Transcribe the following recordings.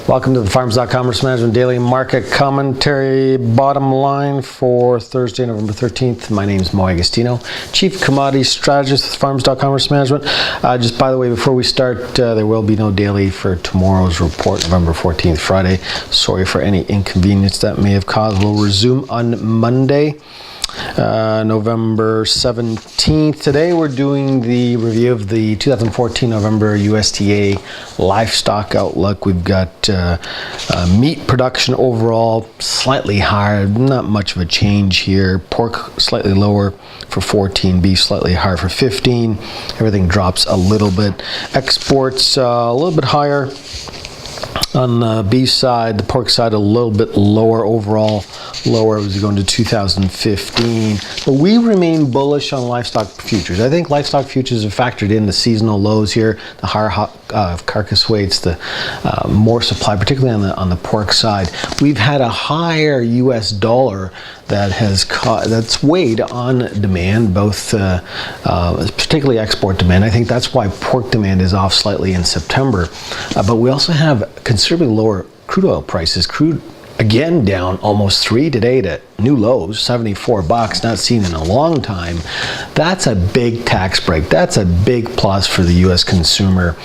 Welcome to the Farms.com Risk Management Daily Market Commentary. Bottom line for Thursday, November 13th. My name is Mo Agostino, Chief Commodity Strategist with Farms.com Risk Management. Just by the way, before we start, there will be no daily for tomorrow's report, November 14th, Friday. Sorry for any inconvenience that may have caused. We'll resume on Monday, November 17th. Today we're doing the review of the 2014 November USDA livestock outlook. We've got meat production overall slightly higher, not much of a change here. Pork slightly lower for 14, beef slightly higher for 15. Everything drops a little bit. Exports a little bit higher on the beef side, the pork side a little bit lower overall, lower as we go into 2015. But we remain bullish on livestock futures. I think livestock futures have factored in the seasonal lows here, the higher carcass weights, the more supply, particularly on the pork side. We've had a higher U.S. dollar that's weighed on demand, both particularly export demand. I think that's why pork demand is off slightly in September. But we also have considerably lower crude oil prices. Crude again down almost 3 today to new lows, $74, not seen in a long time. That's a big tax break. That's a big plus for the U.S. consumer.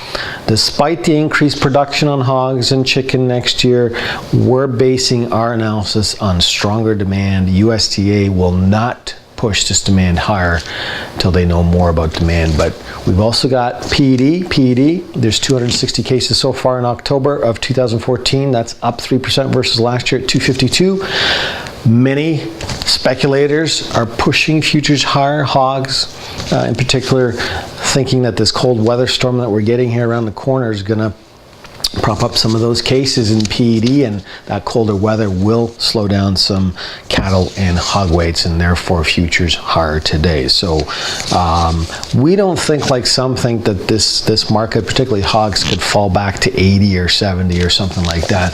Despite the increased production on hogs and chicken next year, we're basing our analysis on stronger demand. USDA will not push this demand higher until they know more about demand. But we've also got PED. There's 260 cases so far in October of 2014. That's up 3% versus last year at 252. Many speculators are pushing futures higher, hogs in particular, thinking that this cold weather storm that we're getting here around the corner is going to prop up some of those cases in PED, and that colder weather will slow down some cattle and hog weights, and therefore futures higher today. So we don't think, like some think, that this market, particularly hogs, could fall back to 80 or 70 or something like that.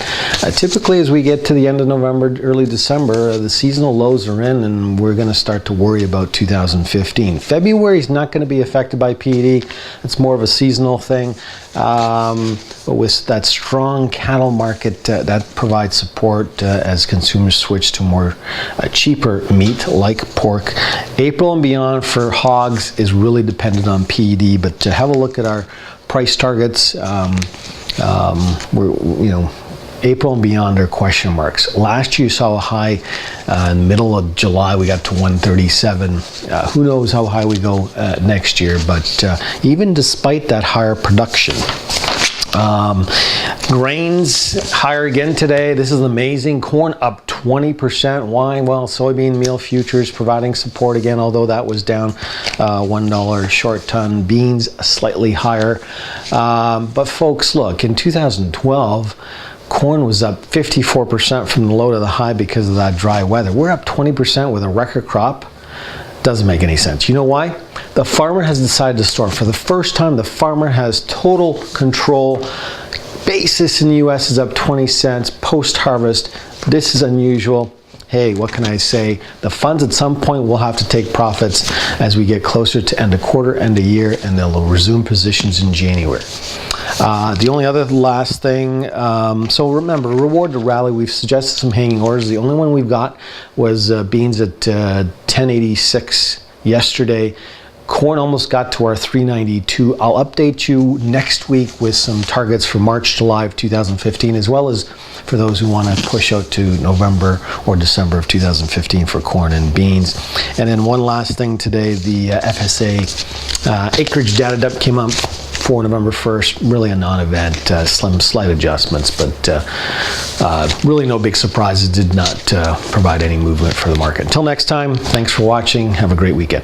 Typically, as we get to the end of November, early December, the seasonal lows are in, and we're going to start to worry about 2015. February is not going to be affected by PED. It's more of a seasonal thing. But with that strong cattle market, that provides support as consumers switch to more cheaper meat like pork. April and beyond for hogs is really dependent on PED, but to have a look at our price targets, April and beyond are question marks. Last year you saw a high in the middle of July. We got to 137. Who knows how high we go next year, but even despite that higher production, grains higher again today. This is amazing. Corn up 20%. Why? Well, soybean meal futures providing support again, although that was down $1 short ton. Beans slightly higher. But folks, look, in 2012, corn was up 54% from the low to the high because of that dry weather. We're up 20% with a record crop. Doesn't make any sense. You know why? The farmer has decided to store. For the first time, the farmer has total control. Basis in the U.S. is up 20 cents post-harvest. This is unusual. Hey, what can I say? The funds at some point will have to take profits as we get closer to end of quarter, end of year, and they'll resume positions in January. The only other last thing, so remember, reward to rally. We've suggested some hanging orders. The only one we've got was beans at 1086 yesterday. Corn almost got to our 392. I'll update you next week with some targets for March, July of 2015, as well as for those who want to push out to November or December of 2015 for corn and beans. And then one last thing today, the FSA acreage data dump came up for November 1st. Really a non-event, slight adjustments, but really no big surprises. Did not provide any movement for the market. Until next time, thanks for watching. Have a great weekend.